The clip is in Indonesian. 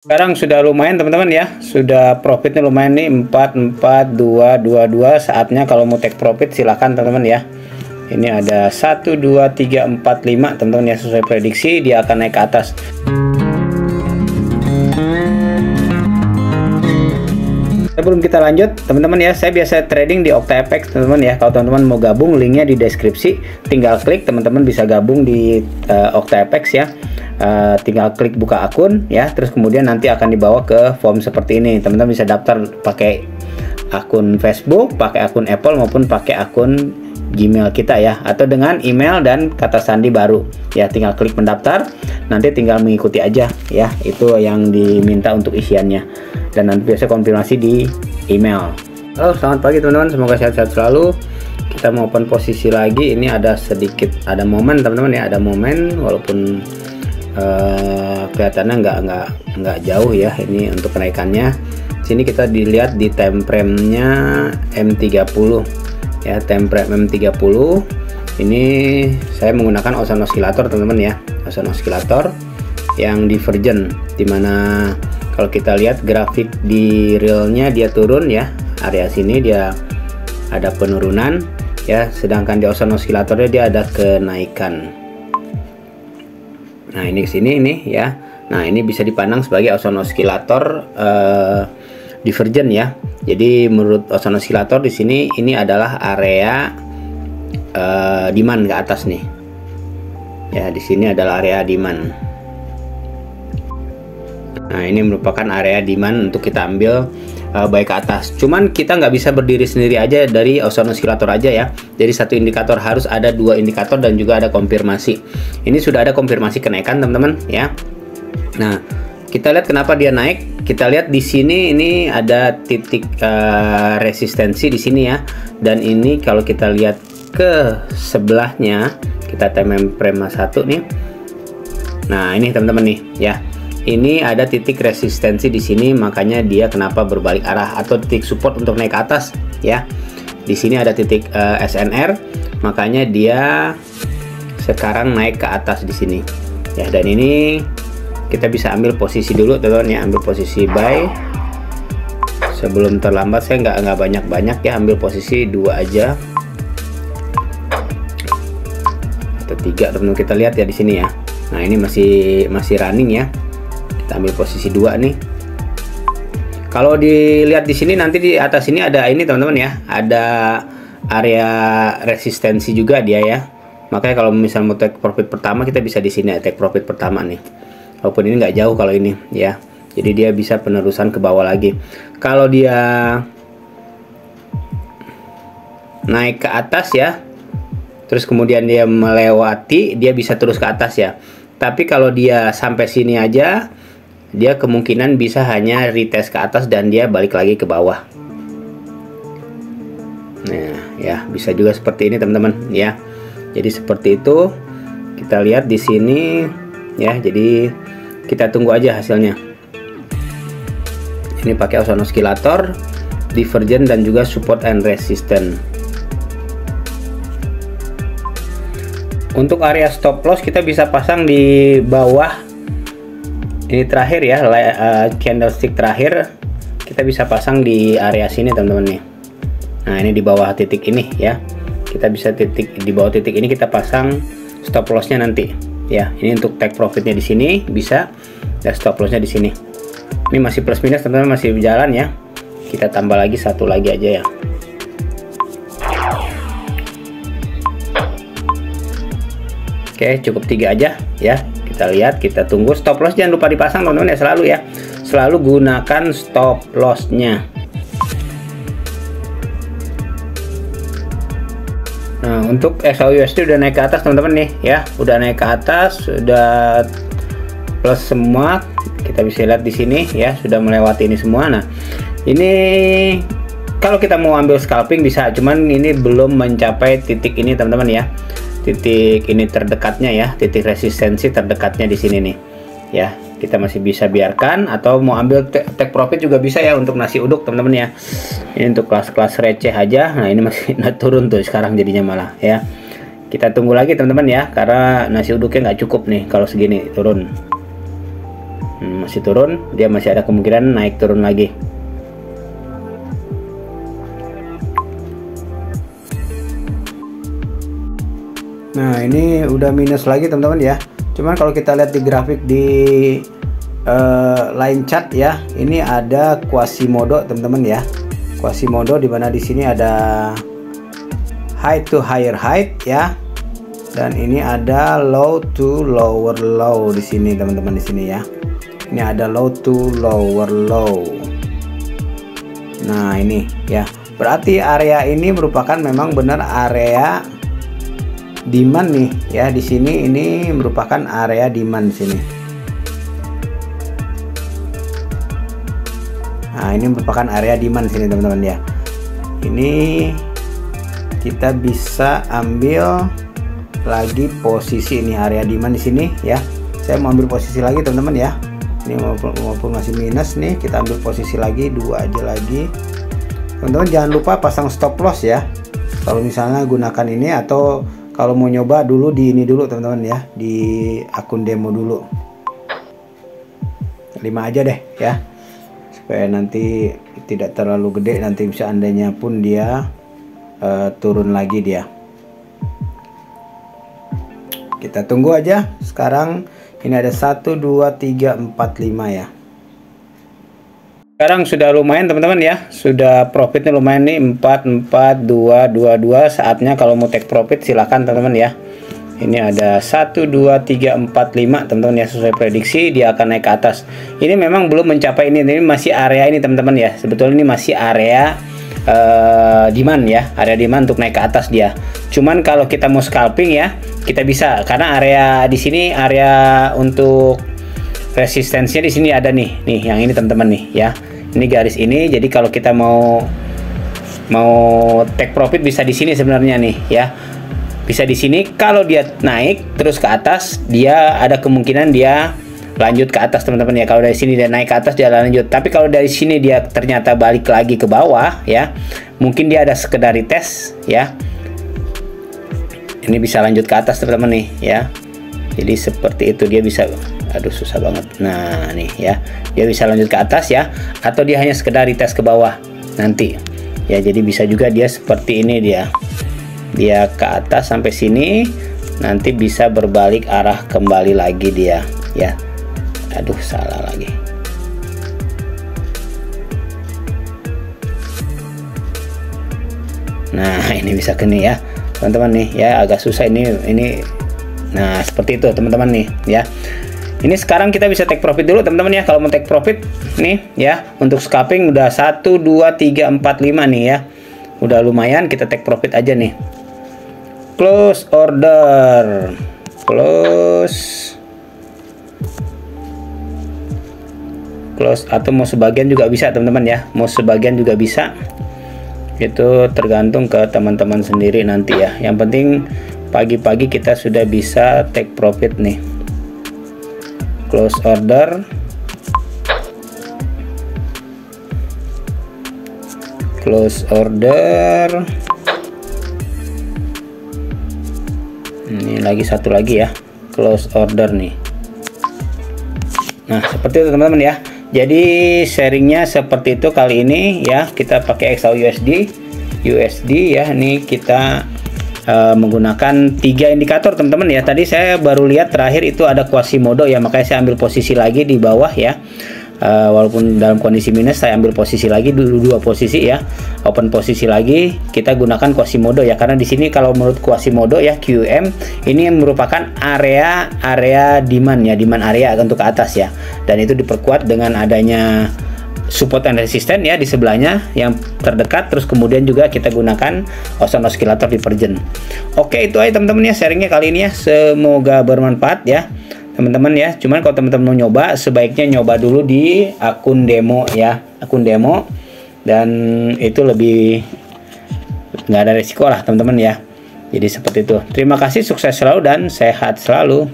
Sekarang sudah lumayan teman-teman ya, sudah profitnya lumayan nih, 44222. Saatnya kalau mau take profit silahkan teman-teman ya. Ini ada 1 2 3 4 5 teman-teman ya, sesuai prediksi dia akan naik ke atas. Sebelum kita lanjut teman-teman ya, saya biasa trading di OctaFX teman-teman ya. Kalau teman-teman mau gabung, linknya di deskripsi, tinggal klik, teman-teman bisa gabung di OctaFX ya. Tinggal klik buka akun ya, terus kemudian nanti akan dibawa ke form seperti ini. Teman-teman bisa daftar pakai akun Facebook, pakai akun Apple maupun pakai akun Gmail kita ya, atau dengan email dan kata sandi baru ya. Tinggal klik mendaftar, nanti tinggal mengikuti aja ya, itu yang diminta untuk isiannya, dan nanti biasa konfirmasi di email. Halo, selamat pagi teman-teman, semoga sehat-sehat selalu. Kita mau open posisi lagi. Ini ada sedikit, ada momen teman-teman ya, ada momen walaupun kelihatannya nggak jauh ya ini untuk kenaikannya. Sini kita dilihat di time frame-nya M30 ya, time frame M30 ini saya menggunakan Ocean Oscillator teman-teman ya, Ocean Oscillator yang divergent, dimana kalau kita lihat grafik di realnya dia turun ya, area sini dia ada penurunan ya, sedangkan di Ocean Oscillator dia ada kenaikan. Nah ini sini ini ya, nah ini bisa dipandang sebagai Ocean Oscillator divergent ya. Jadi menurut Ocean Oscillator di sini ini adalah area demand ke atas nih. Ya, di sini adalah area demand. Nah, ini merupakan area demand untuk kita ambil baik ke atas. Cuman kita nggak bisa berdiri sendiri aja dari Ocean Oscillator aja ya. Jadi satu indikator, harus ada dua indikator dan juga ada konfirmasi. Ini sudah ada konfirmasi kenaikan teman-teman ya. Nah, kita lihat kenapa dia naik. Kita lihat di sini ini ada titik resistensi di sini ya. Dan ini kalau kita lihat ke sebelahnya, kita time frame 1 nih. Nah, ini teman-teman nih ya. Ini ada titik resistensi di sini, makanya dia kenapa berbalik arah, atau titik support untuk naik ke atas ya. Di sini ada titik SNR, makanya dia sekarang naik ke atas di sini ya. Dan ini kita bisa ambil posisi dulu teman-teman ya, ambil posisi buy sebelum terlambat. Saya nggak banyak ya, ambil posisi 2 aja atau 3 teman-teman. Kita lihat ya di sini ya. Nah, ini masih running ya. Kita ambil posisi 2 nih. Kalau dilihat di sini, nanti di atas ini ada ini teman-teman ya, ada area resistensi juga dia ya. Makanya kalau misalnya mau take profit pertama, kita bisa di sini take profit pertama nih. Walaupun ini nggak jauh kalau ini ya, jadi dia bisa penerusan ke bawah lagi. Kalau dia naik ke atas ya, terus kemudian dia melewati, dia bisa terus ke atas ya. Tapi kalau dia sampai sini aja, dia kemungkinan bisa hanya retest ke atas dan dia balik lagi ke bawah. Nah ya, bisa juga seperti ini teman-teman ya. Jadi seperti itu, kita lihat di sini ya. Jadi kita tunggu aja hasilnya. Ini pakai Ocean Oscillator, divergent dan juga support and resistance. Untuk area stop loss kita bisa pasang di bawah. Ini terakhir ya, candlestick terakhir kita bisa pasang di area sini teman-teman nih. Nah, ini di bawah titik ini ya. Kita bisa di bawah titik ini kita pasang stop lossnya nanti ya. Ini untuk take profitnya di sini bisa, dan stop lossnya di sini. Ini masih plus minus teman-teman, masih berjalan ya. Kita tambah lagi satu lagi aja ya. Oke, cukup 3 aja ya. Kita lihat, kita tunggu. Stop loss jangan lupa dipasang teman-teman ya, selalu ya. Selalu gunakan stop lossnya. Nah, untuk XAUUSD udah naik ke atas teman-teman nih ya. Udah naik ke atas, sudah plus semua. Kita bisa lihat di sini ya, sudah melewati ini semua. Nah, ini kalau kita mau ambil scalping bisa, cuman ini belum mencapai titik ini teman-teman ya. Titik ini terdekatnya ya, titik resistensi terdekatnya di sini nih ya. Kita masih bisa biarkan, atau mau ambil take profit juga bisa ya untuk nasi uduk teman-teman ya. Ini untuk kelas-kelas receh aja. Nah, ini masih turun tuh sekarang jadinya malah ya. Kita tunggu lagi teman-teman ya, karena nasi uduknya nggak cukup nih kalau segini turun. Masih turun, dia masih ada kemungkinan naik turun lagi. Nah, ini udah minus lagi teman-teman ya. Cuman kalau kita lihat di grafik di line chart ya, ini ada Quasimodo teman-teman ya. Quasimodo di mana di sini ada high to higher height ya. Dan ini ada low to lower low di sini teman-teman di sini ya. Ini ada low to lower low. Nah, ini ya. Berarti area ini merupakan memang benar area demand nih ya. Di sini ini merupakan area demand sini. Nah, ini merupakan area demand sini teman-teman ya. Ini kita bisa ambil lagi posisi ini area demand di sini ya. Saya mau ambil posisi lagi teman-teman ya. Ini maupun masih minus nih, kita ambil posisi lagi 2 aja lagi. Teman-teman jangan lupa pasang stop loss ya. Kalau misalnya gunakan ini, atau kalau mau nyoba dulu di ini dulu teman-teman ya, di akun demo dulu. 5 aja deh ya. Supaya nanti tidak terlalu gede, nanti seandainya pun dia turun lagi dia. Kita tunggu aja. Sekarang ini ada 1 2 3 4 5 ya. Sekarang sudah lumayan teman-teman ya. Sudah profitnya lumayan nih, 4 4 2 2 2. Saatnya kalau mau take profit silahkan teman-teman ya. Ini ada 1 2 3 4 5 teman-teman ya, sesuai prediksi dia akan naik ke atas. Ini memang belum mencapai ini masih area ini teman-teman ya. Sebetulnya ini masih area demand ya, area demand untuk naik ke atas dia. Cuman kalau kita mau scalping ya, kita bisa, karena area di sini area untuk resistensinya di sini ada nih yang ini teman-teman nih ya. Ini garis ini, jadi kalau kita mau take profit bisa di sini sebenarnya nih ya. Bisa di sini. Kalau dia naik terus ke atas, dia ada kemungkinan dia lanjut ke atas teman-teman ya. Kalau dari sini dia naik ke atas dia lanjut. Tapi kalau dari sini dia ternyata balik lagi ke bawah ya, mungkin dia ada sekedar tes ya. Ini bisa lanjut ke atas teman-teman nih ya. Jadi seperti itu dia bisa, aduh susah banget. Nah nih ya, dia bisa lanjut ke atas ya, atau dia hanya sekedar tes ke bawah nanti ya. Jadi bisa juga dia seperti ini, dia ke atas sampai sini, nanti bisa berbalik arah kembali lagi dia ya. Aduh salah lagi. Nah ini bisa gini ya teman-teman nih ya, agak susah ini. Nah seperti itu teman-teman nih ya. Ini sekarang kita bisa take profit dulu teman-teman ya. Kalau mau take profit nih ya, untuk scalping udah 1 2 3 4 5 nih ya, udah lumayan. Kita take profit aja nih. Close order, close, atau mau sebagian juga bisa teman-teman ya. Mau sebagian juga bisa, itu tergantung ke teman-teman sendiri nanti ya. Yang penting pagi-pagi kita sudah bisa take profit nih. Close order, close order. Ini lagi satu lagi ya, close order nih. Nah seperti itu teman-teman ya. Jadi sharingnya seperti itu kali ini ya. Kita pakai XAUUSD ya. Ini kita menggunakan 3 indikator teman-teman ya. Tadi saya baru lihat terakhir itu ada Quasimodo ya, makanya saya ambil posisi lagi di bawah ya. Walaupun dalam kondisi minus, saya ambil posisi lagi dulu, 2 posisi ya, open posisi lagi. Kita gunakan Quasimodo ya, karena di sini kalau menurut Quasimodo ya, QM ini merupakan area demand ya, demand area untuk ke atas ya. Dan itu diperkuat dengan adanya support and resistance ya di sebelahnya yang terdekat. Terus kemudian juga kita gunakan Austin Oscillator Divergence. Oke, itu aja teman-teman ya sharingnya kali ini ya. Semoga bermanfaat ya teman-teman ya. Cuman kalau teman-teman mau nyoba, sebaiknya nyoba dulu di akun demo ya, akun demo, dan itu lebih nggak ada resiko lah teman-teman ya. Jadi seperti itu. Terima kasih, sukses selalu dan sehat selalu.